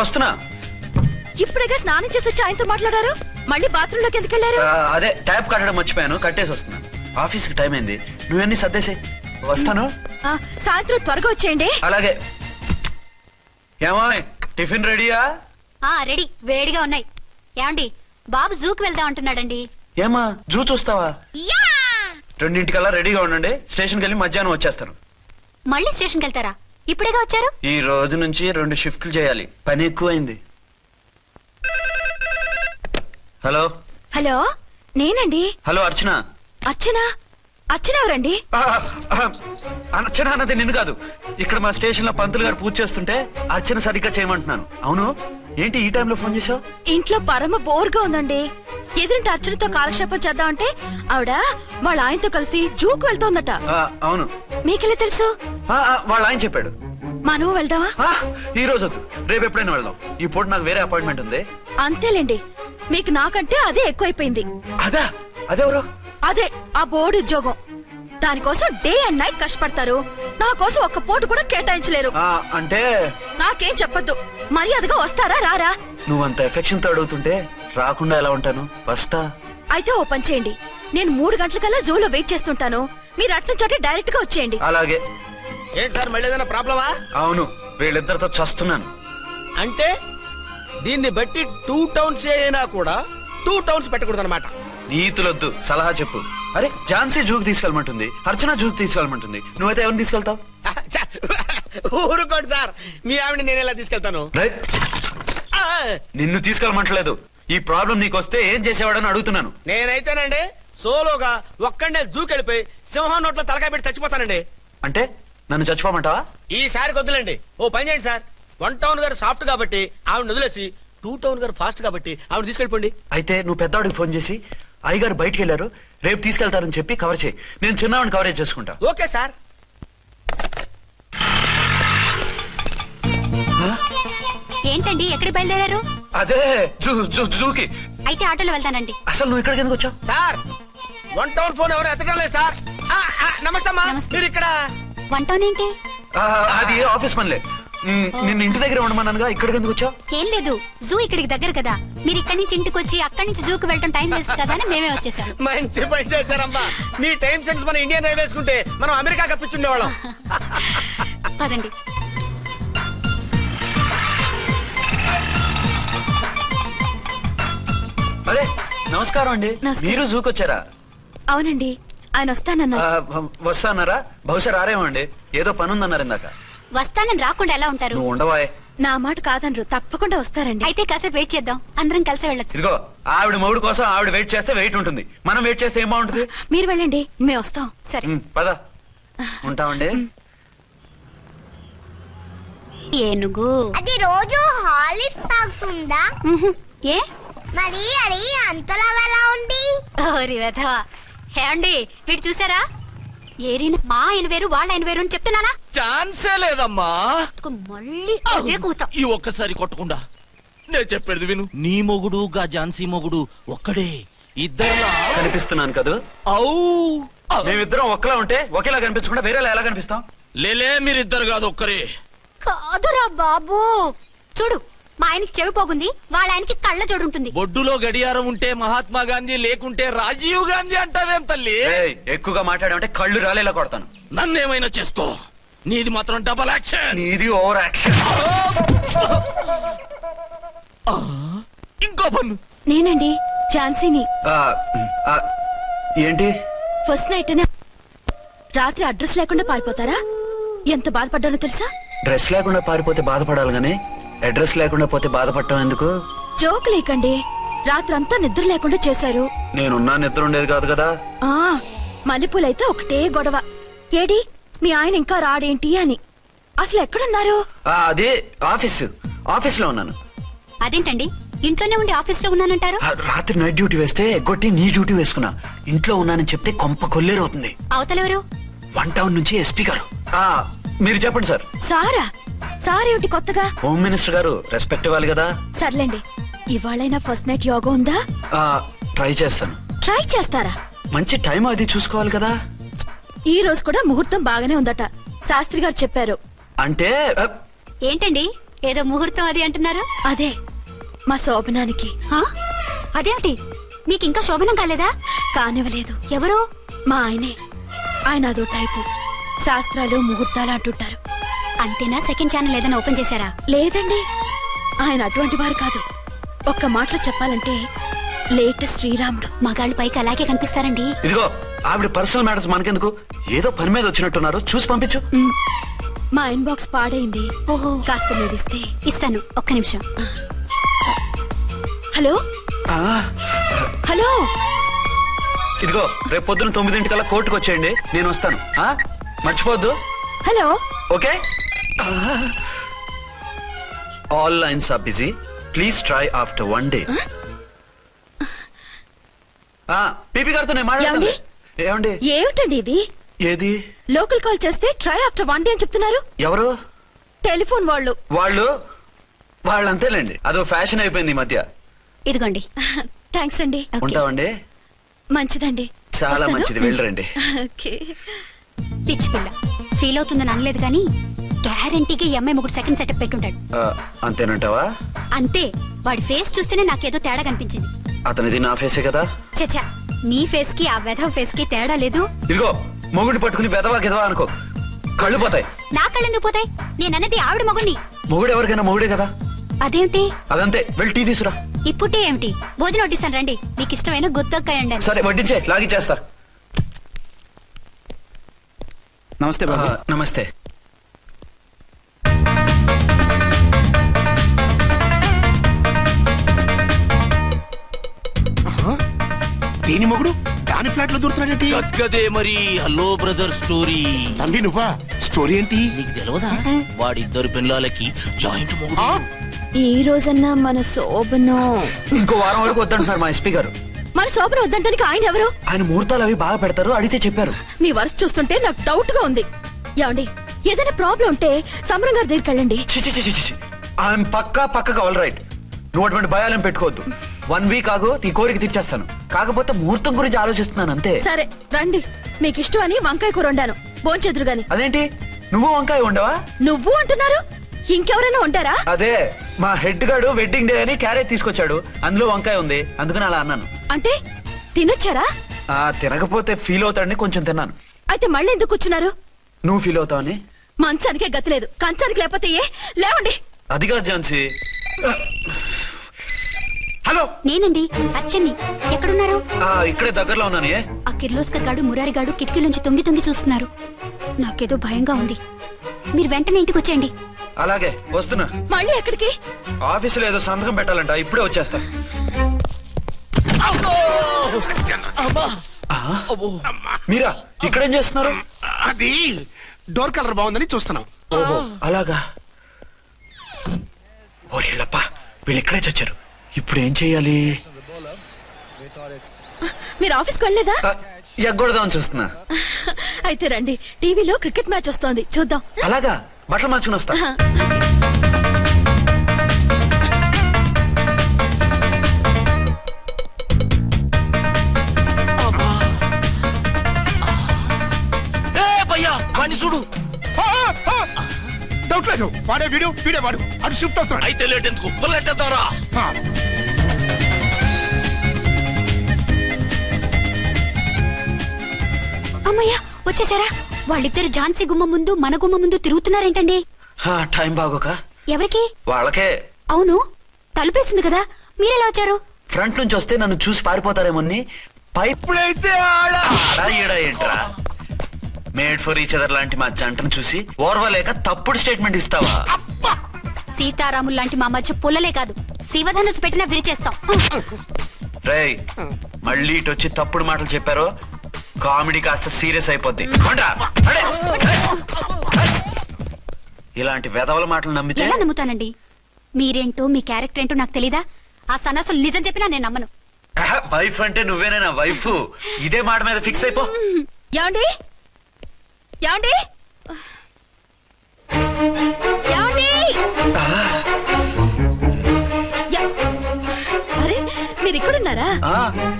వస్తున్నా. ఇప్పుడేగా స్నానం చేసి వచ్చి ఆయనతో మాట్లాడారు, మళ్ళీ బాత్రూమ్ లోకి ఎందుకు వెళ్ళారు? అదే ట్యాప్ కట్టడం మర్చిపోయాను, కట్టేసి వస్తున్నాను. ఆఫీస్ కి టైం అయింది, నువ్వన్నీ సర్దేసే. వస్తాను. సాయంత్రం త్వరగా వచ్చేయండి. అలాగే. ఏమో టిఫిన్ రెడీయా? రెడీ, వేడిగా ఉన్నాయి. ఏమండి, బాబు జూకి వెళ్దాం అంటున్నాడండి. ఏమా జూ చూస్తావా? 2:00కల్లా రెడీగా ఉండండి, స్టేషన్కి వెళ్ళి మధ్యాహ్నం వచ్చేస్తాను. మళ్ళీ స్టేషన్కి వెళ్తారా? ఇప్పుడేగా వచ్చారు. ఈ రోజు నుంచి 2 షిఫ్ట్లు చేయాలి, పని ఎక్కువైంది. హలో. హలో, నేనండి. హలో అర్చన. అర్చన? అర్చన ఎవరండి? అర్చన అన్నది నిన్ను కాదు. ఇక్కడ మా స్టేషన్ లో పంతులు గారు పూజ చేస్తుంటే అర్చన సరిగ్గా చేయమంటున్నాను. అవును, ఏంటి ఈ టైంలో ఫోన్ చేసావు? ఇంట్లో పరమ బోర్గా ఉందండి. ఎదురింటి అర్చనతో కాలక్షేపం చేద్దామంటే ఆవిడ వాళ్ళ ఆయనతో కలిసి జూకు వెళ్తోందట. అవును. మీకెళ్ళి తెలుసు? వాళ్ళ ఆయన చెప్పాడు. మనం వెళ్దామా? ఈ రోజు వద్దు, రేపు ఎప్పుడైనా వెళ్దాం. ఈ పూట నాకు వేరే అపాయింట్మెంట్ ఉంది. అంతేలేండి, మీకు నాకంటే అదే ఎక్కువైపోయింది. అదా? అదెవరు? అదే ఆ బోర్డు ఉద్యోగం. దానికోసం డే అండ్ నైట్ కష్టపడతారు, నా కోసం ఒక్క పూట కూడా కేటాయించలేరు. అంటే నాకేం చెప్పొద్దు, మర్యాదగా వస్తారా రారా? నువ్వంత ఎఫెక్షన్ తో అడుగుతుంటే రాకుండా ఎలా ఉంటాను? వస్తా. అయితే ఓ పని చేయండి, నేను 3 గంటలకల్లా జూలో వెయిట్ చేస్తుంటాను, మీరు అట్నుంచి డైరెక్ట్ గా వచ్చేయండి. అలాగే. ఏంటి సార్, మళ్ళీ ఏదైనా ప్రాబ్లమా? అవును, వీళ్ళిద్దరితో చస్తున్నాను. అంటే దీన్ని బట్టి 2 టౌన్స్ అయినా కూడా 2 టౌన్స్ పెట్టకూడదు అనమాట. నీతులొద్దు, సలహా చెప్పు. అరే ఝాన్సీ జూకి తీసుకెళ్ళమంటుంది, అర్చన జూకి తీసుకెళ్ళమంటుంది, నువ్వైతే ఎవరిని తీసుకెళ్తావు? ఊరుకోండి సార్, మీ ఆవిడ నేను ఎలా తీసుకెళ్తాను? నిన్ను తీసుకెళ్ళమంటలేదు. ఈ ప్రాబ్లం నీకొస్తే ఏం చేసేవాడని అడుగుతున్నాను. నేనైతేనండి సోలోగా ఒక్కడే జూకెళ్ళిపోయి సింహం నోట్లో తలకాయ పెట్టి చచ్చిపోతానండి. అంటే నన్ను చచ్చిపోమంటావా? ఈసారి వద్దులేండి, ఓ పని చేయండి సార్. 1 టౌన్ గారు సాఫ్ట్ కాబట్టి ఆవిడ వదిలేసి 2 టౌన్ గారు ఫాస్ట్ కాబట్టి ఆవిడ తీసుకెళ్ళిపోండి. అయితే నువ్వు పెద్దవాడికి ఫోన్ చేసి అయ్యగారు బయటికి వెళ్ళారు, రేపు తీసుకెళ్తారని చెప్పి కవర్ చేయి. నేను చిన్నవాడిని కవరేజ్ చేసుకుంటా. Okay sir. ఏంటండి, ఎక్కడికి బయలుదేరారు? అదే జూకి. అయితే ఆటోలో వెళ్తానండి. అసలు నువ్వు ఇక్కడికి ఎందుకు వచ్చావు? సార్ 1 టౌన్ ఫోన్ ఎవరు ఎత్తడం లేదు సార్. నమస్తే అమ్మా. మీరు ఇక్కడ 1 టౌన్ ఏంటి? అది ఆఫీస్ పనిలే. నిన్ను ఇంటి దగ్గర ఉండమన్నానుగా, ఇక్కడికి ఎందుకు వచ్చావు? ఏం లేదు, జూ ఇక్కడికి దగ్గర కదా, మీరు ఇక్కడి నుంచి ఇంటికి వచ్చి అక్కడి నుంచి జూకి వెళ్ళటం టైం వేస్ట్ కదా అని మేమే వచ్చేసాం. మంచి పని చేశారమ్మా. మీ టైం సెన్స్ మన ఇండియన్ రైల్వేస్ కుంటే మనం అమెరికా కప్పించుండేవాళ్ళం. పదండి. అరే నమస్కారం అండి. నమస్కారం. మీరు జూకి వచ్చారా? అవునండి, ఆయన వస్తానన్నా. వస్తానారా? బహుశా రారేమో అండి, ఏదో పని ఉందన్నారు ఇందాక. వస్తానని రాకుండా ఎలా ఉంటారు? నువ్వు ఉండవాయ్. నా మాట కాదనరు, తప్పకుండా వస్తారండి. అయితే కాసేపు వెయిట్ చేద్దాం, అందరం కలిసి వెళ్ళొచ్చు. ఇదిగో ఆవిడ మొగుడు కోసం ఆవిడ వెయిట్ చేస్తే వెయిట్ ఉంటుంది, మనం వెయిట్ చేస్తే ఏం బాగుంటుంది? మీరు వెళ్ళండి, మేము వస్తాం. సరే. పద, ఉంటామండి. ఏనుగు అది రోజు హాలిక్స్ తాగుతుందా? ఏ మరి అది అంతలా ఎలా ఉంది? ఓరి వెధవా. ఏమండి, వీడు చూసారా? ఏరిన మా ఆయన వేరు వాళ్ళ ఆయన వేరు అని చెప్తున్నానా? ఛాన్సే లేదమ్మా. మళ్ళీ అదే కూతాం. ఈ ఒక్కసారి కొట్టకుండా నేను చెప్పేది విను. నీ మొగుడు గా ఝాన్సీ మొగుడు ఒక్కడే, ఇద్దరులా కనిపిస్తున్నాను కదా? మేమిద్దరం ఒక్కలా ఉంటే ఒకేలా కనిపించకుండా వేరేలా ఎలా కనిపిస్తాం? లేలే, మీరిద్దరు కాదు ఒక్కరే. కాదురా బాబు, చూడు, మా ఆయనకి చెవి పోగుంది, వాళ్ళ ఆయనకి కళ్ళ జోడు ఉంటుంది. బొడ్డులో గడియారం ఉంటే మహాత్మా గాంధీ, లేకుంటే రాజీవ్ గాంధీ అంటావేం తల్లి? ఎక్కువగా మాట్లాడామంటే కళ్ళు రాలేలా కొడతాను. నన్నేమైనా చేసుకో, నీది మాత్రం డబల్ యాక్షన్. నీది ఓవర్ యాక్షన్. ఇంకో పన్ను. నేనండి ఝాన్సీని. ఏంటి ఫస్ట్ నైట్ రాత్రి అడ్రస్ లేకుండా పారిపోతారా? ఎంత బాధపడ్డానో తెలుసా? డ్రెస్ లేకుండా పారిపోతే బాధపడాలి గానీ అడ్రస్ లేకుండా పోతే బాధపడటం ఎందుకు? జోక్ లేకండి, రాత్రంతా నిద్ర లేకుండా చేశారు. నేనున్నా నిద్ర ఉండేది కాదు కదా. మల్లెపూలైతే ఒకటే గొడవ, ఏడి మీ ఆయన ఇంకా రాడేంటి అని. అసలు ఎక్కడున్నారు? అది ఆఫీస్ లో ఉన్నాను. అదేంటండి, ఇంట్లోనే ఉండి ఆఫీస్ లో ఉన్నానంటారు? రాత్రి నైట్ డ్యూటీ వేస్తే ఎగ్గొట్టి నీ డ్యూటీ వేసుకున్నా. ఇంట్లో ఉన్నానని చెప్తే కొంప కొల్లేరవుతుంది. అవతలెవరు? 1 టౌన్ నుంచి ఎస్పీ గారు. మీరు చెప్పండి సార్. సారా? సార్ ఏమిటి కొత్తగా? హోమ్ మినిస్టర్ గారు, రెస్పెక్ట్ ఇవ్వాలి కదా. సర్లేండి, ఇవాళైనా ఫస్ట్ నైట్ యోగా ఉందా? ట్రై చేస్తాను. ట్రై చేస్తారా? మంచి టైం అది చూసుకోవాలి కదా. ఈ రోజు కూడా ముహూర్తం బాగానే ఉందట, శాస్త్రి గారు చెప్పారు. అంటే ఏంటండి, ఏదో ముహూర్తం అది అంటున్నారు. అదే మా శోభనానికి. ఆ? అదేమిటి మీకు ఇంకా శోభనం కాలేదా? కానివ్వలేదు. ఎవరు? మా ఆయనే. ఆయన అదో టైపు, శాస్త్రాలు ముహూర్తాలు అంటుంటారు. అంతేనా? సెకండ్ ఛానల్ ఏదైనా ఓపెన్ చేశారా? లేదండి, ఆయన అటువంటి వారు కాదు. ఒక్క మాటలో చెప్పాలంటే లేటెస్ట్ శ్రీరాముడు. మగాళ్ళు పైకి అలాగే కనిపిస్తారండి. ఇదిగో ఆవిడ పర్సనల్ మ్యాటర్స్ మనకెందుకు, ఏదో పని మీద వచ్చినట్టున్నారు, చూసి పంపించు. మా ఇన్బాక్స్ పాడైంది. ఓహో, కాస్త మీదిస్తే. ఇస్తాను, ఒక్క నిమిషం. హలో ఆ, హలో, ఇదిగో రేపు పొద్దున 9 కోర్టుకు వచ్చేయండి, నేను వస్తాను. ఆ, మర్చిపోద్దు. Hello. Okay. All lines are busy, please try after 1 day. PP గారితో నేను మాట్లాడండి. ఏమండి? ఏమిటండి ఇది? ఏది? లోకల్ కాల్ చేస్తే ట్రై ఆఫ్టర్ 1 day అని చెప్తున్నారు. ఎవరు? టెలిఫోన్ వాళ్ళు. వాళ్ళంతేలేండి, అదో ఫ్యాషన్ అయిపోయింది ఈ మధ్య. ఇదిగోండి. థ్యాంక్స్ అండి. ఓకే. ఉంటామండి. మంచిదండి. చాలా వస్తాను. మంచిది, వెళ్ళరండి. ఓకే. పిచ్చి పిల్ల ఫీల్ అవుతుందని అనలేదు కానీ గ్యారంటీగా ఈ అమ్మాయి ముగ్గురు సెకండ్ సెటప్ పెట్టుంటాడు. అంతేనంటావా? అంతే. వాడి ఫేస్ చూస్తేనే నాకేదో తేడా కనిపించింది. అతనిది నా ఫేసే కదా. చచ్చా, నీ ఫేస్ కి ఆ వెధవ ఫేస్ కి తేడా లేదు. ఇదిగో మొగుడిని పట్టుకుని బెదవా గెదవా అనుకో, కళ్ళు పోతాయి. నా కళ్ళెందుకు పోతాయి? నేనన్నది ఆవిడ మగుణ్ణి. మొగుడు ఎవరికైనా మొగుడే కదా. అదేమిటి? అదంతే, వెళ్ళి టీ తీసురా. ఇప్పుడే ఏమిటి? భోజనం వడ్డిస్తాను రండి. మీకు ఇష్టమైన గుత్తొక్కాయ ఉండండి. సరే వడ్డించే, లాగిచ్చేస్తా. నమస్తే బాబు. నమస్తే. దీని మొగుడు దాని ఫ్లాట్ లో దూరుతున్నాడేంటి? గదే మరి హలో బ్రదర్ స్టోరీ. తన్వి నువ్వా? స్టోరీ ఏంటి? నీకు తెలియదా? వాడిద్దరు పిల్లలకి జాయింట్ మొగుడు. ఈ రోజన్నా మన శోభనం. ఇంకో వారం వరకు వద్దంటున్నారు మా ఎస్పీ గారు. మన శోభనం వద్దంటానికి ఆయన ఎవరు? ఆయన ముహూర్తాలు అవి బాగా పెడతారు, అడిగితే చెప్పారు. మీ వరుస చూస్తుంటే నాకు డౌట్ గా ఉంది. ఏమండి, ఏదైనా ప్రాబ్లం ఉంటే సమరం గారి దగ్గరికి వెళ్ళండి. ఆయన పక్కగా ఆల్ రైట్. నువ్వు అటువంటి భయాలను పెట్టుకోవద్దు. 1 week ఆగు, నీ కోరిక తీర్చేస్తాను. కాకపోతే ముహూర్తం గురించి ఆలోచిస్తున్నాను అంతే. సరే రండి, మీకు ఇష్టం అని వంకాయ కూర వండాను, భోంచెదురు గాని. అదేంటి నువ్వు వంకాయ ఉండవా? నువ్వు అంటున్నారు, ఇంకెవరైనా ఉంటారా? అదే మా హెడ్ గాడు వెడ్డింగ్ డే అని క్యారేజ్ తీసుకొచ్చాడు, అందులో వంకాయ ఉంది, అందుకని అలా అన్నాను. అంటే తినొచ్చారా? తినకపోతే ఫీల్ అవుతాడని కొంచెం తిన్నాను. అయితే మళ్ళీ ఎందుకు కూర్చున్నారు? నువ్వు ఫీల్ అవుతావని. మంచానికే గతి లేదు, కంచానికి లేకపోతే ఏ? లేవండి. అదిగా ఝాన్సీ. హలో, నేనండి అర్చన్ని. ఎక్కడున్నారు? ఇక్కడే దగ్గరలో ఉన్నాను. ఆ కిర్లోస్కర్ గాడు మురారి గాడు కిటికీలోంచి తొంగి తొంగి చూస్తున్నారు. నాకేదో భయంగా ఉంది. మీరు వెంటనే ఇంటికి వచ్చేయండి. అలాగే వస్తున్నా. మళ్ళీ ఎక్కడికి? ఆఫీసులో ఏదో సంతకం పెట్టాలంట, ఇప్పుడే వచ్చేస్తా. మీరా ఇక్కడేం చేస్తున్నారు? అది డోర్ కలర్ బాగుందని చూస్తున్నాం. ఓహో అలాగా. ఓరేళ్ళప్ప, వీళ్ళు ఇక్కడే చచ్చారు. ఇప్పుడు ఏం చెయ్యాలి? మీరు ఆఫీస్కి వెళ్ళలేదా? ఎగ్గొడదామని చూస్తున్నా. అయితే రండి, టీవీలో క్రికెట్ మ్యాచ్ వస్తోంది, చూద్దాం. అలాగా, బట్టలు మార్చుకుని వస్తా. వాడిని చూడు. డౌట్ లేదు, వాడే వీడే వాడు. అటు షిఫ్ట్ అవుతాడు. అయితే లేట్ ఎందుకు, బుల్లెట్టేద్దాంరా. అమ్మయ్యా, వచ్చేసారా? వాళ్ళిద్దరు ఝాన్సీ గుమ్మ ముందు మన గుమ్మ ముందు తిరుగుతున్నారేంటండి? టైం బాగోక. ఎవరికి? వాళ్ళకే. అవును, తలుపేసింది కదా, మీరెలా వచ్చారు? ఫ్రంట్ నుంచి వస్తే నన్ను చూసి పారిపోతారేమోని. పైపుడైతే ఈడ ఏంట్రా, మేడ్ ఫర్ ఈచ్ అదర్ లాంటి మా జంటను చూసి ఓర్వలేక తప్పుడు స్టేట్మెంట్ ఇస్తావా? సీతారాములు లాంటి మా మధ్య పుల్లలే కాదు, శివధనుసు పెట్టినా విరిచేస్తాం. రేయ్, మళ్ళీ ఇటు వచ్చి తప్పుడు మాటలు చెప్పారో కామెడీ కాస్త సీరియస్ అయిపోద్ది. ఇలాంటి వెధవల మాటలు నమ్మితే ఎలా నమ్ముతానండి? మీరేంటో మీ క్యారెక్టర్ ఏంటో నాకు తెలీదా? ఆ సన్నాసులు నిజం చెప్పినా నేను నమ్మను. వైఫ్ అంటే నువ్వేనా వైఫ్? ఇదే మాట మీద ఫిక్స్ అయిపో. ఏమండి? ఏమండి? ఏమండి? అరే, మీరు ఇక్కడున్నారా?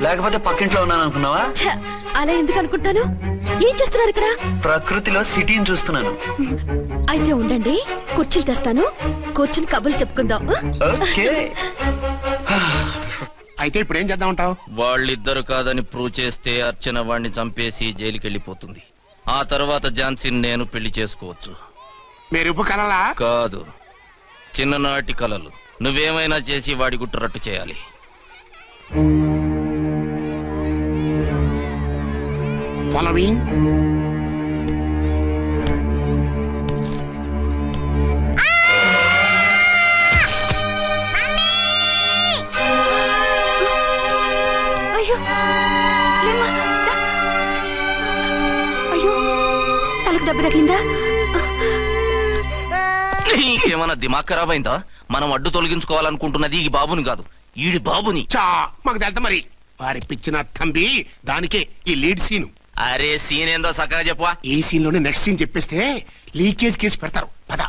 లేకపోతే పక్కింట్లో ఉన్నాను అనుకున్నావా? అలా ఎందుకు అనుకుంటాను? ఏం చేస్తున్నారు ఇక్కడ? ప్రకృతిలో సిటీని చూస్తున్నాను. అయితే ఉండండి, కుర్చీలు తెస్తాను, కూర్చుని కబుర్లు చెప్పుకుందాం. ఓకే. అయితే ఇప్పుడు ఏం చేద్దాం అంటావు? వాళ్ళిద్దరు కాదని ప్రూవ్ చేస్తే అర్చన వాణ్ణి చంపేసి జైలుకి వెళ్ళిపోతుంది. ఆ తర్వాత ఝాన్సీని నేను పెళ్లి చేసుకోవచ్చు. మీరు కలలా? కాదు, చిన్ననాటి కలలు. నువ్వేమైనా చేసి వాడి గుట్టు రట్టు చేయాలి. ఫాలోయింగ్. అయ్యో లేమ్మా, దా. అయ్యో తలకు దెబ్బ తగిలిందా? నీకేమన్నా దిమాగ్ ఖరాబ్ అయిందా? మనం అడ్డు తొలగించుకోవాలనుకుంటున్నది ఈ బాబుని కాదు, ఈడి బాబుని. చా మాకు తెలుతా మరి. వారి పిచ్చిన తంబి దానికే ఈ లీడ్ సీన్. అరే సీన్ ఏందో సక్కగా చెప్పవా? ఈ సీన్ లోనే నెక్స్ట్ సీన్ చెప్పేస్తే లీకేజ్ కేసు పెడతారు. పద.